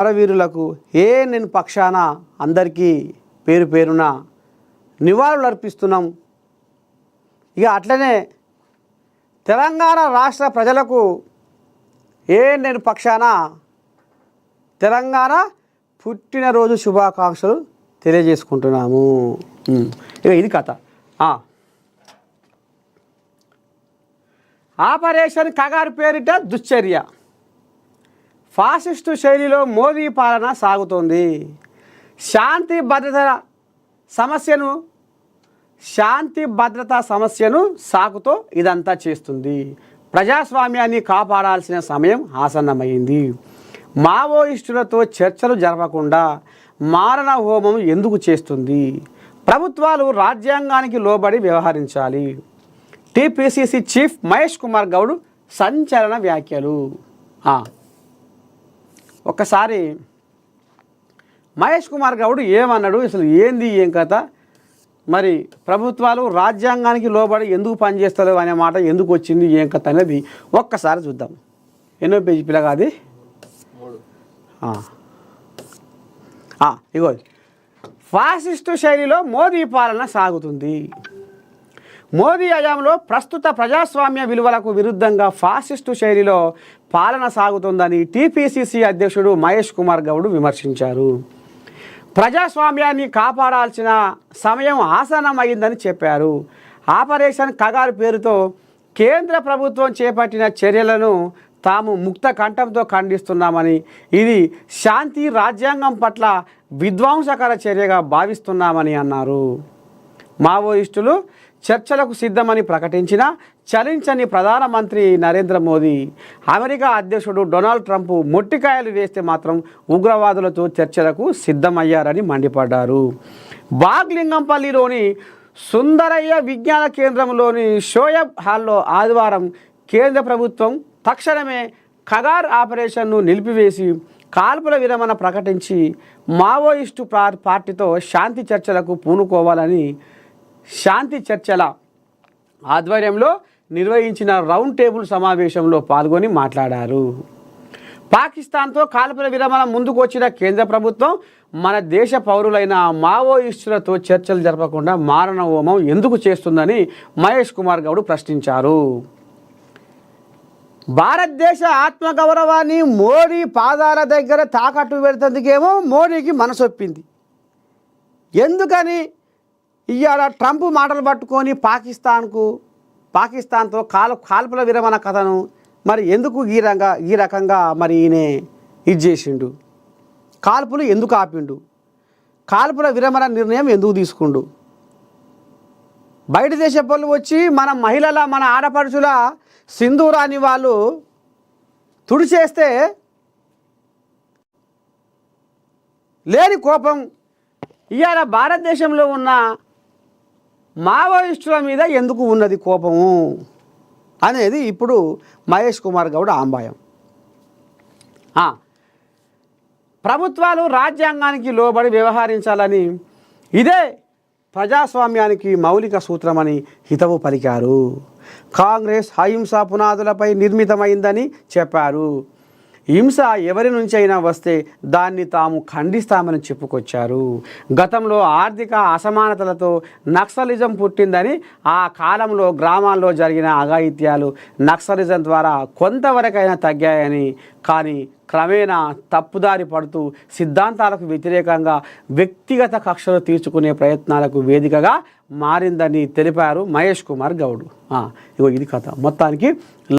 అమరవీరులకు నేను పక్షాన అందరికీ పేరు పేరున నివాళులు అర్పిస్తున్నాం. ఇక అట్లనే తెలంగాణ రాష్ట్ర ప్రజలకు నేను పక్షాన తెలంగాణ పుట్టినరోజు శుభాకాంక్షలు తెలియజేసుకుంటున్నాము. ఇక ఇది కథ. ఆపరేషన్ కగారు పేరిట దుశ్చర్య. ఫాసిస్టు శైలిలో మోదీ పాలన సాగుతోంది. శాంతి భద్రతా సమస్యను సాకుతో ఇదంతా చేస్తుంది. ప్రజాస్వామ్యాన్ని కాపాడాల్సిన సమయం ఆసన్నమైంది. మావోయిస్టులతో చర్చలు జరపకుండా మారణ హోమం ఎందుకు చేస్తుంది? ప్రభుత్వాలు రాజ్యాంగానికి లోబడి వ్యవహరించాలి. టీపీసీసీ చీఫ్ మహేష్ కుమార్ గౌడ్ సంచలన వ్యాఖ్యలు. ఒక్కసారి మహేష్ కుమార్ గౌడ్ ఏమన్నాడు, అసలు ఏంది ఏం కథ, మరి ప్రభుత్వాలు రాజ్యాంగానికి లోబడి ఎందుకు పనిచేస్తారు అనే మాట ఎందుకు వచ్చింది ఏం కథ అనేది ఒక్కసారి చూద్దాం. ఎన్నో పేజీ పిల్లగా అది? ఇగో, ఫాసిస్టు శైలిలో మోదీ పాలన సాగుతుంది. మోదీ హయాంలో ప్రస్తుత ప్రజాస్వామ్య విలువలకు విరుద్ధంగా ఫాసిస్టు శైలిలో పాలన సాగుతుందని టీపీసీసీ అధ్యక్షుడు మహేష్ కుమార్ గౌడ్ విమర్శించారు. ప్రజాస్వామ్యాన్ని కాపాడాల్సిన సమయం ఆసన్నమైందని చెప్పారు. ఆపరేషన్ కగారు పేరుతో కేంద్ర ప్రభుత్వం చేపట్టిన చర్యలను తాము ముక్త కంఠంతో ఖండిస్తున్నామని, ఇది శాంతి రాజ్యాంగం పట్ల విధ్వంసకర చర్యగా భావిస్తున్నామని అన్నారు. మావోయిస్టులు చర్చలకు సిద్ధమని ప్రకటించిన చలించని ప్రధానమంత్రి నరేంద్ర మోదీ, అమెరికా అధ్యక్షుడు డొనాల్డ్ ట్రంప్ మొట్టికాయలు వేస్తే మాత్రం ఉగ్రవాదులతో చర్చలకు సిద్ధమయ్యారని మండిపడ్డారు. బాగ్లింగంపల్లిలోని సుందరయ్య విజ్ఞాన కేంద్రంలోని షోయబ్ హాల్లో ఆదివారం కేంద్ర ప్రభుత్వం తక్షణమే కగార్ ఆపరేషన్ను నిలిపివేసి కాల్పుల విరమణ ప్రకటించి మావోయిస్టు పార్టీతో శాంతి చర్చలకు పూనుకోవాలని శాంతి చర్చల ఆధ్వర్యంలో నిర్వహించిన రౌండ్ టేబుల్ సమావేశంలో పాల్గొని మాట్లాడారు. పాకిస్తాన్తో కాల్పుల విరమణ ముందుకు వచ్చిన కేంద్ర ప్రభుత్వం మన దేశ పౌరులైన మావోయిస్టులతో చర్చలు జరపకుండా మారణ హోమం ఎందుకు చేస్తుందని మహేష్ కుమార్ గౌడ్ ప్రశ్నించారు. భారతదేశ ఆత్మగౌరవాన్ని మోడీ పాదాల దగ్గర తాకట్టు పెడుతుందుకేమో మోడీకి మనసొప్పింది. ఎందుకని ఇవాళ ట్రంప్ మాటలు పట్టుకొని పాకిస్తాన్తో కాల్పుల విరమణ కథను మరి ఎందుకు ఈ రకంగా మరి ఈయన ఇది చేసిండు? కాల్పులు ఎందుకు ఆపిండు? కాల్పుల విరమణ నిర్ణయం ఎందుకు తీసుకుండు? బయట దేశ పనులు వచ్చి మన ఆడపడుచుల సింధూరాన్ని వాళ్ళు తుడిచేస్తే లేని కోపం ఇవాళ భారతదేశంలో ఉన్న మావోయిస్టుల మీద ఎందుకు ఉన్నది కోపము అనేది ఇప్పుడు మహేష్ కుమార్ గౌడ్ ఆంబాయం. ప్రభుత్వాలు రాజ్యాంగానికి లోబడి వ్యవహరించాలని, ఇదే ప్రజాస్వామ్యానికి మౌలిక సూత్రమని హితవు పలికారు. కాంగ్రెస్ అహింసా పునాదులపై నిర్మితమైందని చెప్పారు. హింస ఎవరి నుంచి అయినా వస్తే దాన్ని తాము ఖండిస్తామని చెప్పుకొచ్చారు. గతంలో ఆర్థిక అసమానతలతో నక్సలిజం పుట్టిందని, ఆ కాలంలో గ్రామాల్లో జరిగిన అఘాయిత్యాలు నక్సలిజం ద్వారా కొంతవరకైనా తగ్గాయని, కానీ క్రమేణా తప్పుదారి పడుతూ సిద్ధాంతాలకు వ్యతిరేకంగా వ్యక్తిగత కక్షలు తీర్చుకునే ప్రయత్నాలకు వేదికగా మారిందని తెలిపారు మహేష్ కుమార్ గౌడ్. ఇది కథ మొత్తానికి.